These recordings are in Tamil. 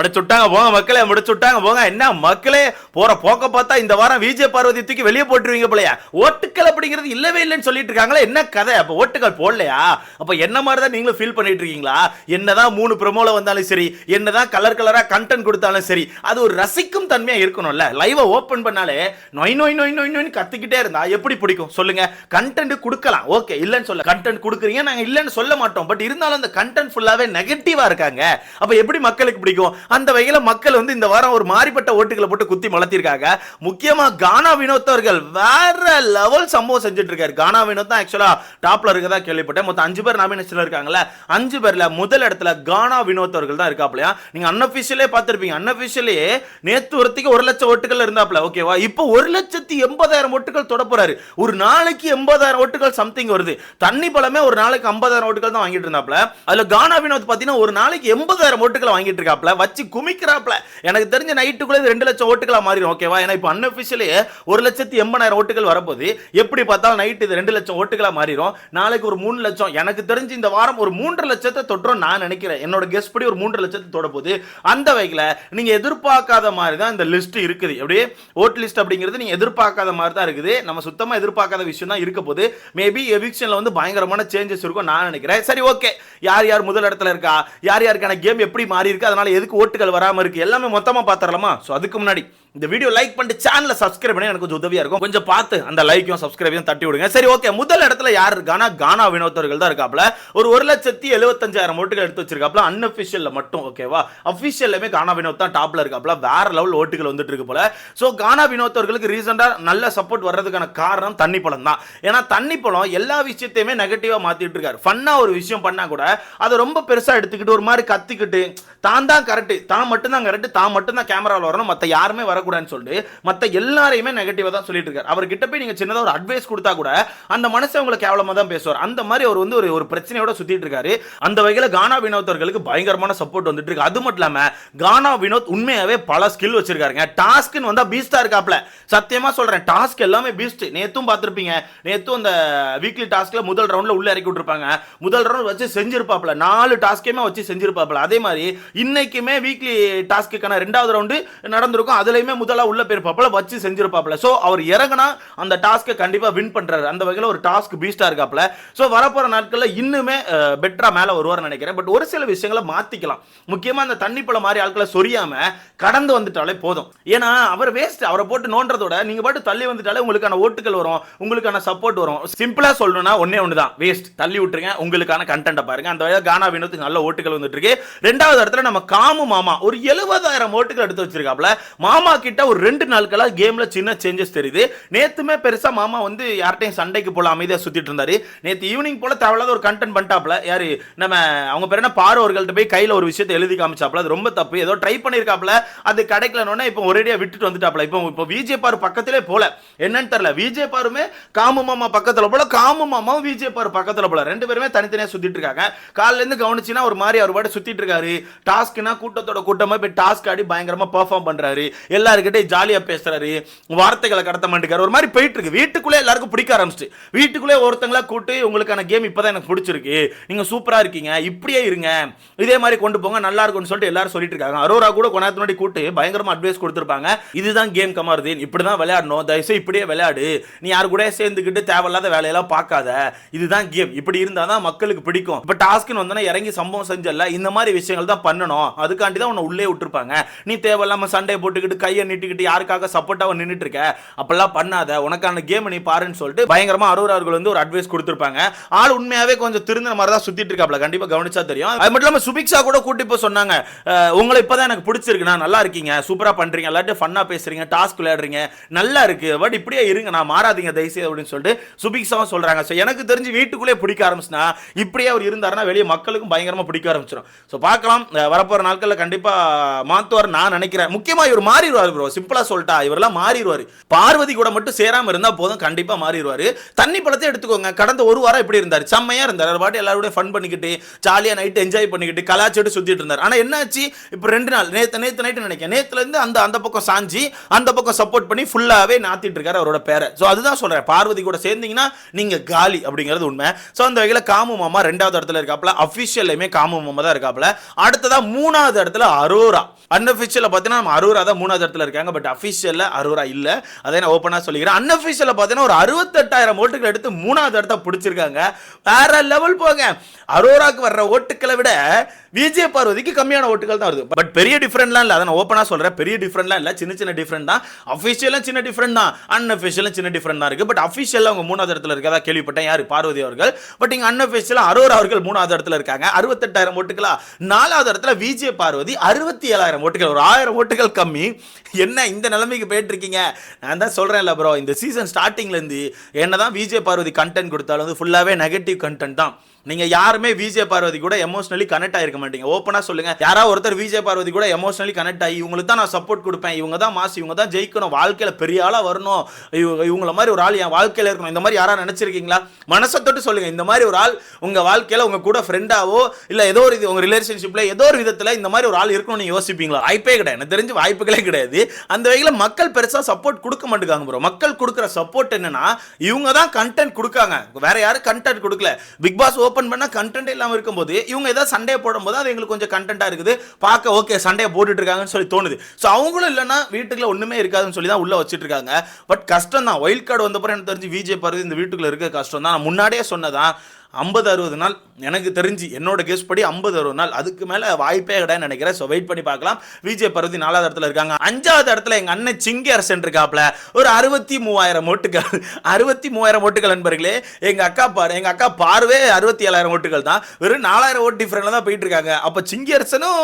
முடிச்சுட்டாங்க போங்க மக்களே, முடிச்சுட்டாங்க போங்க. என்ன மக்களே, போற போக்க பார்த்தா இந்த வாரம் விஜய் பார்வதி தூக்கி வெளியே போட்டுருவீங்க போலயா? ஓட்டுக்கள் அப்படிங்கிறது இல்லவே இல்லைன்னு சொல்லிட்டு இருக்காங்களா? என்ன கதை? அப்ப ஓட்டுக்கள் போடலையா? அப்ப என்ன மாதிரி தான் நீங்களும் ஃபீல் பண்ணிட்டு இருக்கீங்களா? என்னதான் 3 ப்ரோமோல வந்தாலும் சரி, என்னதான் கலர் கலரா கண்டென்ட் கொடுத்தாலும் சரி, அது ஒரு ரசிக்கும் தன்மையா இருக்கணும்ல. லைவ ஓபன் பண்ணாலே நொய் நொய் நொய் நொய் நொய் கத்திக்கிட்டே இருந்தா எப்படி பிடிக்கும் சொல்லுங்க? கண்டென்ட் கொடுக்கலாம், ஓகே, இல்லன்னு சொல்ல. கண்டென்ட் கொடுக்குறீங்க, நாங்க இல்லன்னு சொல்ல மாட்டோம். பட் இருந்தாலும் அந்த கண்டென்ட் ஃபுல்லாவே நெகட்டிவா இருக்காங்க. அப்ப எப்படி மக்களுக்கு பிடிக்கும்? அந்த வகையில மக்கள் வந்து இந்த வாரம் ஒரு மாறிப்பட்ட ஓட்டுகளை போட்டு குத்தி மலத்திருக்காங்க. முக்கியமா கானா வினோத் அவர்கள் வேற லெவல் சம்பவம் செஞ்சுட்டு இருக்காரு. கானா வினோத் தான் ஆக்சுவலா டாப்ல இருக்கதா கேள்விப்பட்டேன். மொத்தம் 5 பேர் நாமினேஷன்ல இருக்காங்கல்ல, 5 பேர்ல முதல் இடத்துல கானா வினோத் அவர்கள் தான் இருக்காப்லையா. நீங்க அன்அபிஷியலே பார்த்திருப்பீங்க. அன்அபிஷியலே நேத்து ஒருத்திக்கு 1 லட்சம் ஓட்டுகள் இருந்தாப்ல, ஓகேவா? இப்போ 1,80,000 ஓட்டுகள் தொட போறாரு. ஒரு நாளைக்கு 80,000 ஓட்டுகள் சம்திங் வருது. தண்ணி பழமே ஒரு நாளைக்கு 50,000 ஓட்டுகள் தான் வாங்கிட்டு இருந்தாப்ல. அதுல கானா வினோத் பாத்தீங்கன்னா ஒரு நாளைக்கு 80,000 ஓட்டுகளை வாங்கிட்டு இருக்காப்ல, வச்சு குமிக்கிறாப்ல. எனக்கு தெரிஞ்ச நைட்டுக்குள்ள 2 லட்சம் ஓட்டுகளா மாறிடும், ஓகேவா? ஏன்னா இப்போ அன்அபிஷியலே 1,80,000 ஓட்டுகள் வரப்போகுது. எப்படி பார்த்தாலும் நைட் இது 2 லட்சம் ஓட்டுகளா மாறிடும். நாளைக்கு ஒரு 3 லட்சம். எனக்கு தெரிஞ்சு இந்த வாரம் ஒரு 3.5 லட்சத்தை தொட்டுரும் நான் நினைக்கிறேன். என்னோட கெஸ் படி ஒரு 3.5 லட்சத்தை தொட போகுது. அந்த வகையில் நீங்க எதிர்பார்க்காத மாதிரி தான் இந்த லிஸ்ட் இருக்குது. அப்படியே ஓட் லிஸ்ட் அப்படிங்கிறது நீங்க எதிர்பார்க்காத மாதிரி தான் இருக்குது. நம்ம சுத்தமா எதிர்பார்க்காத விஷயம் தான் இருக்க போகுது. மேபி எவிக்ஷன்ல வந்து பயங்கரமான சேஞ்சஸ் இருக்கும் நான் நினைக்கிறேன். சரி, ஓகே, யார் யார் முதல் இடத்துல இருக்கா, யார் யாருக்கான கேம் எப்படி மாறி இருக்கு, அதனால எதுக்கு ஓட்டுகள் வராம இருக்கு, எல்லாமே மொத்தமா பாத்துறலாமா? சோ அதுக்கு முன்னாடி இந்த வீடியோ லைக் பண்ணிட்டு சேனலை சப்ஸ்கிரைப் பண்ணி எனக்கு கொஞ்சம் உதவியா இருக்கும். கொஞ்சம் பார்த்து அந்த லைக்கையும் சப்ஸ்கிரைபையும் தட்டி விடுங்க. சரி, ஓகே, முதல் இடத்துல யார் இருக்கானா கானா வினோத் அவர்கள் தான் இருக்காப்ல. ஒரு 1,75,000 ஓட்டுகள் எடுத்து வச்சிருக்காப்ல அன்அபிஷியல்ல மட்டும், ஓகேவா? அபிஷியல்லுமே கானா வினோத் தான் டாப்ல இருக்காப்ல. வேற லெவல் ஓட்டுகள் வந்துட்டு இருக்கு போல. சோ கானா வினோத் அவர்களுக்கு ரீசெண்டா நல்ல சப்போர்ட் வர்றதுக்கான காரணம் தண்ணி பழம் தான். ஏன்னா தண்ணி பழம் எல்லா விஷயத்தையுமே நெகட்டிவா மாத்திட்டு இருக்காரு. ஃபன்னா ஒரு விஷயம் பண்ணா கூட அதை ரொம்ப பெருசா எடுத்துக்கிட்டு ஒரு மாதிரி கத்திக்கிட்டு தான் தான் கரெக்ட், தான் மட்டும் தான் கரெக்ட், தான் மட்டும் தான் கேமராவில் வரணும், மற்ற யாருமே வரக்கூடாதுன்னு சொல்லிட்டு மற்ற எல்லாரையுமே நெகட்டிவா தான் சொல்லிட்டு இருக்காரு. அவர்கிட்ட போய் நீங்க சின்னதா ஒரு அட்வைஸ் கொடுத்தா கூட அந்த மனுஷன் உங்களை கேவலமா தான் பேசுவார். அந்த மாதிரி அவர் வந்து ஒரு பிரச்சனையோட சுத்திட்டு இருக்காரு. அந்த வகையில கானா வினோத் அவர்களுக்கு பயங்கரமான சப்போர்ட் வந்துட்டு இருக்கு. அது மட்டும் இல்லாம கானா வினோத் உண்மையாவே பல ஸ்கில் வச்சிருக்காருங்க. டாஸ்க்னு வந்தா பீஸ்டா இருக்காப்ல. சத்தியமா சொல்றேன், டாஸ்க் எல்லாமே பீஸ்ட். நேத்தும் பார்த்திருப்பீங்க, நேத்தும் அந்த வீக்லி டாஸ்க்ல முதல் ரவுண்ட்ல உள்ள இறக்கி விட்டுருப்பாங்க. முதல் ரவுண்ட் வச்சு செஞ்சிருப்பாப்ல, 4 டாஸ்கையுமே வச்சு செஞ்சிருப்பாப்ல. அதே மாதிரி இன்னைக்குமே வீக்லி டாஸ்க்குக்கான 2வது ரவுண்டு நடந்திருக்கும். அதுலயுமே முதலா உள்ள போயிருப்பாப்ல, வச்சு செஞ்சிருப்பாப்ல. சோ அவர் இறங்கினா அந்த டாஸ்க்கை கண்டிப்பா வின் பண்றாரு. அந்த வகையில ஒரு டாஸ்க் பீஸ்டா இருக்காப்ல. சோ வரப்போற நாட்கள்ல இன்னுமே பெட்டரா மேல வருவார் நினைக்கிறேன். பட் ஒரு சில விஷயங்களை மாத்திக்கலாம். முக்கியமா அந்த தண்ணி பழம் மாதிரி ஆட்களை சொரியாம கடந்து வந்துட்டாலே போதும். ஏன்னா அவர் வேஸ்ட். அவரை போட்டு நோன்றதோட நீங்க பாட்டு தள்ளி வந்துட்டாலே உங்களுக்கான ஓட்டுகள் வரும், உங்களுக்கான சப்போர்ட் வரும். சிம்பிளா சொல்லணும்னா ஒன்னே ஒண்ணுதான், வேஸ்ட். தள்ளி விட்டுருங்க, உங்களுக்கான கண்டென்ட் பாருங்க. அந்த வகையில கானா வினோத்துக்கு நல்ல ஓட்டுகள் வந்துட்டு இருக்கு. 2வது இடத்துல நம்ம காமு மாமா ஒரு 70,000 ஓட்டுகள் எடுத்து வச்சிருக்காப்ல. மாமா கிட்ட ஒரு 2 நாட்களா கேம்ல சின்ன சேஞ்சஸ் தெரியுது. நேத்துமே பெருசா மாமா வந்து யார்ட்டையும் சண்டைக்கு போல அமைதியா சுத்திட்டு இருந்தாரு. நேத்து ஈவினிங் போல தேவையில்லாத ஒரு கண்டென்ட் பண்ணிட்டாப்ல. யாரு நம்ம அவங்க பேர் என்ன, பாரு அவர்கள்ட்ட போய் கையில ஒரு விஷயத்தை எழுதி காமிச்சாப்ல. அது ரொம்ப தப்பு. ஏதோ ட்ரை பண்ணிருக்காப்ல, அது கிடைக்கலனோனே இப்போ ஒரேடியா விட்டுட்டு வந்துட்டாப்ல. இப்போ விஜய் பாரு பக்கத்திலே போல, என்னன்னு தெரியல. விஜய் பாருமே காமு மாமா பக்கத்துல போல, காமு மாமாவும் விஜய் பாரு பக்கத்துல போல. 2 பேருமே தனித்தனியா சுத்திட்டு இருக்காங்க. காலையில இருந்து கவனிச்சுனா ஒரு மாதிரி அவர் பாட்டு சுத்திட்டு இருக்காரு. டாஸ்க்னா கூட்டத்தோட கூட்டமா போய் டாஸ்க் ஆடி பயங்கரமா பெர்ஃபார்ம் பண்றாரு. எல்லார்கிட்டயும் ஜாலியா பேசுறாரு, வார்த்தைகளை கடத்த மாட்டேங்கிறாரு. ஒரு மாதிரி போயிட்டு இருக்கு. வீட்டுக்குள்ளே எல்லாருக்கும் பிடிக்க ஆரம்பிச்சு, வீட்டுக்குள்ளே ஒருத்தங்களா கூட்டு உங்களுக்கான கேம் இப்பதான் எனக்கு பிடிச்சிருக்கு, நீங்க சூப்பரா இருக்கீங்க, இப்படியே இருங்க, இதே மாதிரி கொண்டு போங்க, நல்லா இருக்கும்னு சொல்லிட்டு எல்லாரும் சொல்லிட்டு இருக்காங்க. அரோரா கூட கொண்டாத்து முன்னாடி கூட்டு பயங்கரமா அட்வைஸ் கொடுத்திருப்பாங்க. இதுதான் கேம் கமருதீன், இப்படிதான் விளையாடணும், தயவுசெய்து இப்படியே விளையாடு, நீ யாரு கூட சேர்ந்துக்கிட்டு தேவையில்லாத வேலையெல்லாம் பார்க்காத, இதுதான் கேம், இப்படி இருந்தாதான் மக்களுக்கு பிடிக்கும். இப்ப டாஸ்க்னு வந்தா இறங்கி சம்பவம் செஞ்சல, இந்த மாதிரி விஷயங்கள் தான் பண்ணணும், அதுக்காண்டி தான் உன்னை உள்ளே விட்டுருப்பாங்க. நீ தேவையில்லாம சண்டை போட்டுக்கிட்டு கையை நீட்டிக்கிட்டு யாருக்காக சப்போர்ட்டாக நின்றுட்டு இருக்க, அப்பெல்லாம் பண்ணாத, உனக்கான கேம் நீ பாருன்னு சொல்லிட்டு பயங்கரமா அரோரா அவர்கள் வந்து ஒரு அட்வைஸ் கொடுத்திருப்பாங்க. ஆள் உண்மையாவே கொஞ்சம் திருந்த மாதிரி தான் சுத்திட்டு இருக்காப்ல, கண்டிப்பா கவனிச்சா தெரியும். அது மட்டும் இல்லாம சுபிக்ஷா கூட கூட்டி போய் சொன்னாங்க, உங்களை இப்பதான் எனக்கு பிடிச்சிருக்கு, நான் நல்லா இருக்கீங்க, சூப்பரா பண்றீங்க, எல்லாத்தையும் ஃபன்னா பேசுறீங்க, டாஸ்க் விளையாடுறீங்க, நல்லா இருக்கு, பட் இப்படியே இருங்க, நான் மாறாதீங்க தயவுசெய்து அப்படின்னு சொல்லிட்டு சுபிக்ஷாவும் சொல்றாங்க. ஸோ எனக்கு தெரிஞ்சு வீட்டுக்குள்ளே பிடிக்க ஆரம்பிச்சுனா, இப்படியே அவர் இருந்தாருன்னா வெளியே மக்களுக்கும் பயங்கரமா பிடிக்க ஆரம்பிச்சிடும். ஸோ பார்க்கலாம், வரப்போற நாட்கள்ல கண்டிப்பா மாத்துவார் நான் நினைக்கிறேன். முக்கியமா இவர் மாறிடுவார். மாறிடுவாரு ப்ரோ. சிம்பிளா சொல்லிட்டா இவரெல்லாம் மாறிடுவாரு. பார்வதி கூட மட்டும் சேராம இருந்தா போதும், கண்டிப்பா மாறிடுவாரு. தண்ணி பழத்தை எடுத்துக்கோங்க. கடந்த ஒரு வாரம் எப்படி இருந்தாரு? செம்மையா இருந்தாரு. அவர் பாட்டு எல்லாரோட ஃபன் பண்ணிக்கிட்டு ஜாலியா நைட் என்ஜாய் பண்ணிக்கிட்டு கலாச்சிட்டு சுத்திட்டு இருந்தார். ஆனா என்னாச்சு, இப்போ 2 நாள் நேத்து நைட்டு நினைக்கிறேன், நேத்துல இருந்து அந்த பக்கம் சாஞ்சி அந்த பக்கம் சப்போர்ட் பண்ணி ஃபுல்லாவே நாத்திட்டு இருக்காரு அவரோட பேரை. ஸோ அதுதான் சொல்றேன், பார்வதி கூட சேர்ந்தீங்கன்னா நீங்க காலி அப்படிங்கிறது உண்மை. ஸோ அந்த வகையில் காமு மாமா 2வது இடத்துல இருக்காப்ல, அஃபிஷியல்லையுமே காமு மாமா தான் இருக்காப்ல. அடுத்ததா 3வது இடத்துல அரோரா. அன்அஃபிஷியல் பார்த்தீங்கன்னா நம்ம அரோரா தான் 3வது இடத்துல இருக்காங்க. பட் அஃபிஷியல்ல அரோரா இல்ல, அதை நான் ஓப்பனா சொல்லிக்கிறேன். அன்அஃபிஷியல் பார்த்தீங்கன்னா ஒரு 68,000 ஓட்டுகள் எடுத்து 3வது இடத்தை பிடிச்சிருக்காங்க. வேற லெவல் போங்க. அரோராக்கு வர்ற ஓட்டுக்களை விட விஜய பார்வதிக்கு கம்மியான ஓட்டுகள் தான் வருது. பட் பெரிய டிஃபரெண்ட்லாம் இல்லை, அதை நான் ஓப்பனா சொல்றேன். பெரிய டிஃபரெண்ட்லாம் இல்லை, சின்ன சின்ன டிஃபரெண்ட் தான். அஃபிஷியலும் சின்ன டிஃபரெண்ட் தான், அன்அஃபிஷியலும் சின்ன டிஃபரெண்ட் தான் இருக்கு. பட் அஃபிஷியல் அவங்க 3வது இடத்துல இருக்கதா கேள்விப்பட்டேன். யாரு? பார்வதி அவர்கள். பட் இங்க அன்அஃபிஷியல் அரோரா அவர்கள் 3வது இடத்துல இருக்காங்க, 68,000 ஓட்டுகளா. 4வது இடத்துல விஜய பார்வதி 67,000 ஓட்டுகள், ஒரு 1000 ஓட்டுகள் கம்மி. என்ன இந்த நிலைமைக்கு போயிட்டு இருக்கீங்க? நான் தான் சொல்றேன்ல ப்ரோ, இந்த சீசன் ஸ்டார்டிங்ல இருந்து என்னதான் விஜய பார்வதி கண்டென்ட் கொடுத்தாலும் வந்து ஃபுல்லாவே நெகட்டிவ் கண்டென்ட் தான். நீங்க யாருமே விஜய பார்வதி கூட எமோஷனலி கனெக்ட் ஆயிருக்க மாட்டீங்க. ஓப்பனா சொல்லுங்க, யாராவது ஒருத்தர் விஜய பார்வதி கூட எமோஷனலி கனெக்ட் ஆகி இவங்களுக்கு தான் நான் சப்போர்ட் கொடுப்பேன், இவங்க தான் மாஸ், இவங்க தான் ஜெயிக்கணும், வாழ்க்கையில பெரிய ஆளா வரணும், இவங்கள மாதிரி ஒரு ஆள் என் வாழ்க்கையில இருக்கணும், இந்த மாதிரி யாராவது நினைச்சிருக்கீங்களா? மனசை தொட்டு சொல்லுங்க, இந்த மாதிரி ஒரு ஆள் உங்க வாழ்க்கையில உங்க கூட ஃப்ரெண்டாவோ இல்ல ஏதோ ஒரு உங்க ரிலேஷன்ஷிப்ல ஏதோ ஒரு விதத்துல இந்த மாதிரி ஒரு ஆள் இருக்கணும்னு நீங்க யோசிப்பீங்களா? வாய்ப்பே கிடையாது. எனக்கு தெரிஞ்சு வாய்ப்புகளே கிடையாது. அந்த வகையில மக்கள் பெருசா சப்போர்ட் கொடுக்க மாட்டேங்காங்க ப்ரோ. மக்கள் கொடுக்குற சப்போர்ட் என்னன்னா, இவங்க தான் கண்டென்ட் கொடுக்காங்க, வேற யாரும் கண்டென்ட் கொடுக்கல. பிக் பாஸ் ஓபன் பண்ணா கண்டென்ட் இல்லாம இருக்கும்போது இவங்க ஏதாவது சண்டே போடும்போது அது எங்களுக்கு கொஞ்சம் கண்டென்ட்டா இருக்குது, பார்க்க ஓகே சண்டே போட்டுட்டு இருக்காங்கன்னு சொல்லி தோணுது. ஸோ அவங்களும் இல்லைன்னா வீட்டுக்குள்ள ஒண்ணுமே இருக்காதுன்னு சொல்லி தான் உள்ள வச்சுட்டு இருக்காங்க. பட் கஷ்டம் தான். வைல்ட் கார்டு வந்தப்பறம் எனக்கு தெரிஞ்சு விஜய் பார்வதி இந்த வீட்டுக்குள்ள இருக்க கஷ்டம் தான். நான் முன்னாடியே சொன்னதான், 50-60 நாள் எனக்கு தெரிஞ்சு, என்னோட கெஸ் படி 50-60 நாள், அதுக்கு மேல வாய்ப்பே கிடையாது நினைக்கிறேன். ஸோ வெயிட் பண்ணி பார்க்கலாம். விஜய் பார்வதி 4வது இடத்துல இருக்காங்க. 5வது இடத்துல எங்க அண்ணன் சிங்கி அரசன் இருக்காப்ல, ஒரு 63,000 ஓட்டுகள். 63,000 ஓட்டுகள் நண்பர்களே. எங்க அக்கா பார்வே 67,000 ஓட்டுகள் தான். வெறும் 4,000 ஓட்டு டிஃபரெண்ட்ல தான் போயிட்டு இருக்காங்க. அப்ப சிங்கி அரசனும்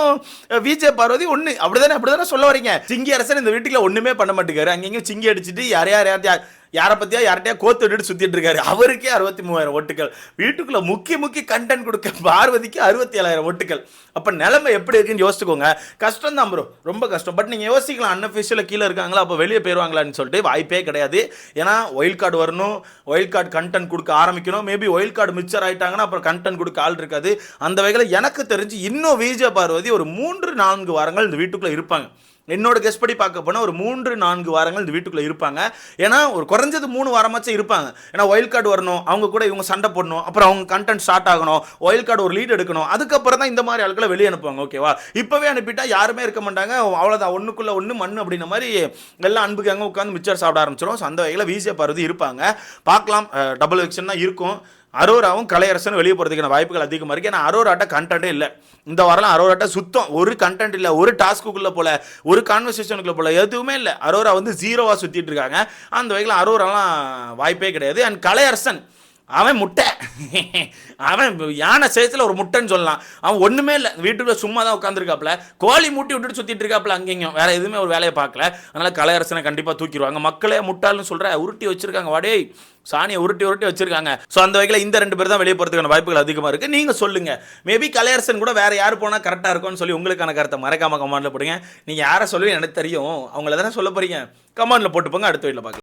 விஜய் பார்வதி ஒண்ணு, அப்படிதானே சொல்ல வரீங்க? சிங்கி அரசன் இந்த வீட்டுக்குள்ள ஒண்ணுமே பண்ண மாட்டேங்காரு. அங்கேயும் சிங்கி அடிச்சுட்டு யாரை பத்தியா யார்கிட்டயா கோத்து விட்டுட்டு சுத்திட்டு இருக்காரு. அவருக்கே 63,000 ஓட்டுகள். வீட்டுக்குள்ள முக்கி கண்டென்ட் கொடுக்க பார்வதிக்கு 67,000 ஓட்டுகள். அப்ப நிலைமை எப்படி இருக்குன்னு யோசிச்சுக்கோங்க. கஷ்டம் தான் ப்ரோ, ரொம்ப கஷ்டம். பட் நீங்க யோசிக்கலாம், அன்அஃபிஷியல கீழே இருக்காங்களா, அப்ப வெளியே போயிருவாங்களான்னு சொல்லிட்டு. வாய்ப்பே கிடையாது. ஏன்னா ஒயில்ட் கார்டு வரணும், ஒயில்ட் கார்டு கண்டென்ட் கொடுக்க ஆரம்பிக்கணும். மேபி ஒயில்ட் கார்டு மிச்சர் ஆயிட்டாங்கன்னா அப்புறம் கண்டென்ட் கொடுக்க ஆள் இருக்காது. அந்த வகையில் எனக்கு தெரிஞ்சு இன்னும் விஜய் பார்வதி ஒரு 3-4 வாரங்கள் இந்த வீட்டுக்குள்ள இருப்பாங்க. என்னோட கெஸ் படி பார்க்க போனால் ஒரு 3-4 வாரங்கள் இந்த வீட்டுக்குள்ளே இருப்பாங்க. ஏன்னா ஒரு குறைஞ்சது 3 வாரமாச்சும் இருப்பாங்க. ஏன்னா ஒயில்ட் கார்டு வரணும், அவங்க கூட இவங்க சண்டை போடணும், அப்புறம் அவங்க கண்டென்ட் ஸ்டார்ட் ஆகணும், ஒயில்ட் கார்டு ஒரு லீட் எடுக்கணும், அதுக்கப்புறம் தான் இந்த மாதிரி ஆட்களை வெளியே அனுப்புவாங்க. ஓகேவா? இப்போவே அனுப்பிட்டா யாருமே இருக்க மாட்டாங்க, அவ்வளோதான், ஒன்றுக்குள்ளே ஒன்று மண் அப்படின்ற மாதிரி எல்லாம் அன்புக்கு அங்கே உட்காந்து மிச்சர் சாப்பிட ஆரம்பிச்சிடும். ஸோ அந்த வகையில் விஜய் பார்வதி இருப்பாங்க. பார்க்கலாம், டபுள் எலெக்ஷன் தான் இருக்கும். அரோராவும் கலையரசனும் வெளியே போகிறதுக்கான வாய்ப்புகள் அதிகமாக இருக்குது. ஏன்னா அரோராட்ட கண்டென்ட்டே இல்லை இந்த வாரம். அரோராட்ட சுத்தம் ஒரு கண்டென்ட் இல்லை, ஒரு டாஸ்க்குள்ளே போல, ஒரு கான்வர்சேஷனுக்குள்ளே போல, எதுவுமே இல்லை. அரோரா வந்து 0வா சுற்றிட்டு இருக்காங்க. அந்த வகையில் அரோராலாம் வாய்ப்பே கிடையாது. அண்ட் கலையரசன் அவன் முட்டை, அவன் யானை சேத்துல ஒரு முட்டைன்னு சொல்லலாம். அவன் ஒண்ணுமே இல்லை, வீட்டுக்குள்ள சும்மா தான் உட்காந்துருக்காப்ல, கோழி மூட்டி விட்டுட்டு சுத்திட்டு இருக்காப்ல அங்கேயும், வேற எதுவுமே ஒரு வேலையை பார்க்கல. அதனால கலையரசனை கண்டிப்பா தூக்கிடுவாங்க. மக்களே முட்டாள்னு சொல்ற, உருட்டி வச்சிருக்காங்க, வாடே சாணியை உருட்டி வச்சிருக்காங்க. ஸோ அந்த வகையில் இந்த 2 பேர் தான் வெளியே போகிறதுக்கான வாய்ப்புகள் அதிகமாக இருக்குது. நீங்கள் சொல்லுங்கள், மேபி கலையரசன் கூட வேறு யார் போனால் கரெக்டாக இருக்கும்னு சொல்லி உங்களுக்கான கருத்தை மறக்காமல் கமெண்ட்டில் போடுங்க. நீங்கள் யாரை சொல்லுவீங்க எனக்கு தெரியும், அவங்கள தானே சொல்ல போகிறீங்க. கமெண்ட்டில் போட்டு போங்க. அடுத்த வீட்டில் பார்க்கலாம்.